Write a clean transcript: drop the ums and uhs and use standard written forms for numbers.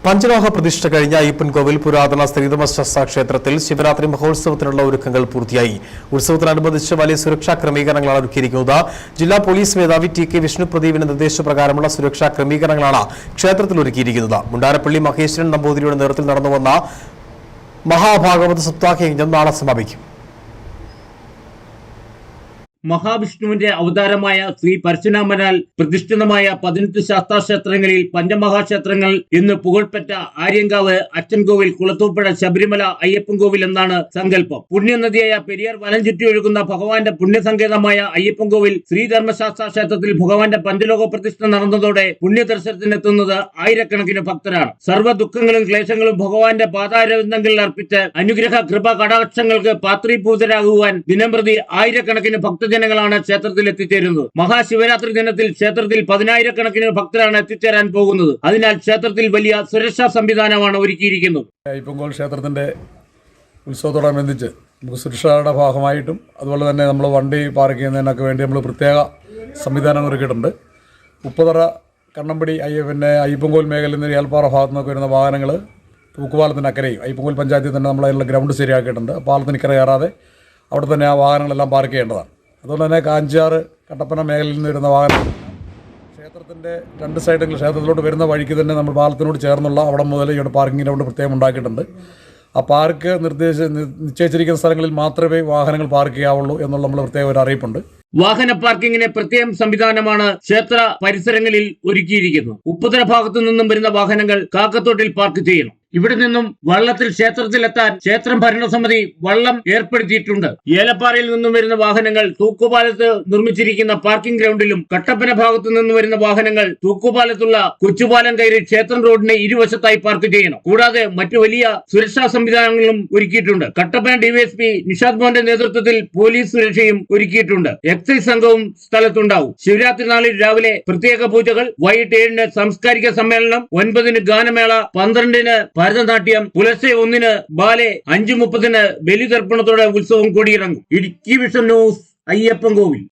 പഞ്ചലോഹ പ്രതിഷ്ഠ കഴിഞ്ഞ അയ്യപ്പൻകോവിൽ പുരാതന ശ്രീധർമ്മശാസ്ത്ര ക്ഷേത്രത്തിൽ ശിവരാത്രി മഹോത്സവത്തിനുള്ള ഒരുക്കങ്ങൾ പൂർത്തിയായി. ഉത്സവത്തിനനുബന്ധിച്ച് വലിയ സുരക്ഷാ ക്രമീകരണങ്ങളാണ് ഒരുക്കിയിരിക്കുന്നത്. ജില്ലാ പോലീസ് മേധാവി ടി കെ വിഷ്ണുപ്രദീപിന്റെ നിർദ്ദേശപ്രകാരമുള്ള സുരക്ഷാ ക്രമീകരണങ്ങളാണ് ക്ഷേത്രത്തിൽ ഒരുക്കിയിരിക്കുന്നത്. മുണ്ടാരപ്പള്ളി മഹേശ്വരൻ നമ്പൂതിരിയുടെ നേതൃത്വത്തിൽ നടന്നുവന്ന മഹാഭാഗവത സപ്താഹയജ്ഞം നാളെ സമാപിക്കും. മഹാവിഷ്ണുവിന്റെ അവതാരമായ ശ്രീ പരശുരാമനാൽ പ്രതിഷ്ഠിതമായ 18 ശാസ്താക്ഷേത്രങ്ങളിൽ പഞ്ചമഹാക്ഷേത്രങ്ങൾ എന്ന് പുകഴ്പെറ്റ ആര്യങ്കാവ്, അച്ചൻകോവിൽ, കുളത്തൂപ്പുഴ, ശബരിമല, അയ്യപ്പൻകോവിൽ എന്നാണ് സങ്കല്പം. പുണ്യനദിയായ പെരിയാർ വനം ചുറ്റി ഒഴുകുന്ന ഭഗവാന്റെ പുണ്യസങ്കേതമായ അയ്യപ്പൻകോവിൽ ശ്രീധർമ്മശാസ്ത്ര ക്ഷേത്രത്തിൽ ഭഗവാന്റെ പഞ്ചലോക പ്രതിഷ്ഠ നടന്നതോടെ പുണ്യദർശനത്തിനെത്തുന്നത് ആയിരക്കണക്കിന് ഭക്തരാണ്. സർവ്വ ദുഃഖങ്ങളും ക്ലേശങ്ങളും ഭഗവാന്റെ പാതാരവിന്ദങ്ങളിൽ അർപ്പിച്ച് അനുഗ്രഹ കൃപ കടാക്ഷങ്ങൾക്ക് പാത്രീഭൂതരാകുവാൻ ദിനംപ്രതി ആയിരക്കണക്കിന് ജനങ്ങളാണ് ക്ഷേത്രത്തിൽ എത്തിച്ചേരുന്നത്. മഹാശിവരാത്രി ദിനത്തിൽ ക്ഷേത്രത്തിൽ 10,000-കണക്കിന് ഭക്തരാണ് എത്തിച്ചേരാൻ പോകുന്നത്. അതിനാൽ ക്ഷേത്രത്തിൽ വലിയ സുരക്ഷാ സംവിധാനമാണ് ഒരുക്കിയിരിക്കുന്നത്. അയ്യപ്പൻകോവിൽ ക്ഷേത്രത്തിന്റെ ഉത്സവത്തോടനുബന്ധിച്ച് നമുക്ക് സുരക്ഷയുടെ ഭാഗമായിട്ടും അതുപോലെ തന്നെ നമ്മൾ വണ്ടി പാർക്ക് ചെയ്യുന്നതിനൊക്കെ വേണ്ടി നമ്മൾ പ്രത്യേക സംവിധാനങ്ങൾ ഒരുക്കിയിട്ടുണ്ട്. ഉപ്പുതറ, കണ്ണമ്പടി, അയ്യപ്പൻകോവിൽ മേഖലയിൽ നിന്ന് ഏൽപ്പാറ ഭാഗത്തു നിന്നൊക്കെ വരുന്ന വാഹനങ്ങൾ തൂക്കുപാലത്തിന് അക്കരയും അയ്യപ്പൻകോവിൽ പഞ്ചായത്തിൽ തന്നെ നമ്മൾ അതിനുള്ള ഗ്രൗണ്ട് ശരിയാക്കിയിട്ടുണ്ട്. പാലത്തിന് ഇക്കര കയറാതെ അവിടെ തന്നെ ആ വാഹനങ്ങളെല്ലാം പാർക്ക് ചെയ്യേണ്ടതാണ്. അതുപോലെ തന്നെ കാഞ്ചാറ്, കട്ടപ്പന മേഖലയിൽ നിന്ന് വരുന്ന വാഹനം ക്ഷേത്രത്തിൻ്റെ 2 സൈഡുകൾ ക്ഷേത്രത്തിലോട്ട് വരുന്ന വഴിക്ക് തന്നെ നമ്മൾ പാലത്തിനോട് ചേർന്നുള്ള അവിടെ മുതൽ ഇവിടെ പാർക്കിംഗ് ഗ്രൗണ്ട് പ്രത്യേകം ഉണ്ടാക്കിയിട്ടുണ്ട്. ആ പാർക്ക് നിശ്ചയിച്ചിരിക്കുന്ന സ്ഥലങ്ങളിൽ മാത്രമേ വാഹനങ്ങൾ പാർക്ക് ചെയ്യാവുള്ളൂ എന്നുള്ള നമ്മൾ പ്രത്യേക ഒരു അറിയിപ്പുണ്ട്. വാഹന പാർക്കിങ്ങിന് പ്രത്യേകം സംവിധാനമാണ് ക്ഷേത്ര പരിസരങ്ങളിൽ ഒരുക്കിയിരിക്കുന്നത്. ഉപ്പുതര ഭാഗത്തു നിന്നും വരുന്ന വാഹനങ്ങൾ കാക്കത്തോട്ടിൽ പാർക്ക് ചെയ്യണം. ഇവിടെ നിന്നും വള്ളത്തിൽ ക്ഷേത്രത്തിലെത്താൻ ക്ഷേത്രം ഭരണസമിതി വള്ളം ഏർപ്പെടുത്തിയിട്ടുണ്ട്. ഏലപ്പാറയിൽ നിന്നും വരുന്ന വാഹനങ്ങൾ തൂക്കുപാലത്ത് നിർമ്മിച്ചിരിക്കുന്ന പാർക്കിംഗ് ഗ്രൗണ്ടിലും, കട്ടപ്പന ഭാഗത്തു നിന്നും വരുന്ന വാഹനങ്ങൾ തൂക്കുപാലത്തുള്ള കൊച്ചുപാലം കയറി ക്ഷേത്രം റോഡിന് ഇരുവശത്തായി പാർക്ക് ചെയ്യണം. കൂടാതെ മറ്റു വലിയ സുരക്ഷാ സംവിധാനങ്ങളും ഒരുക്കിയിട്ടുണ്ട്. കട്ടപ്പന ഡിവൈഎസ്പി നിഷാദ് മോഹന്റെ നേതൃത്വത്തിൽ പോലീസ് സുരക്ഷയും ഒരുക്കിയിട്ടുണ്ട്. എക്സൈസ് സംഘവും സ്ഥലത്തുണ്ടാവും. ശിവരാത്രി നാളിൽ രാവിലെ പ്രത്യേക പൂജകൾ, വൈകിട്ട് 7-ന് സാംസ്കാരിക സമ്മേളനം, 9-ന് ഗാനമേള, 12-ന് ഭരതനാട്യം, പുലർച്ചെ 1-ന് ബാലെ, 5:30-ന് ബലിതർപ്പണത്തോടെ ഉത്സവം കൊടിയിറങ്ങും. Idukki vision news, Ayyappancoil.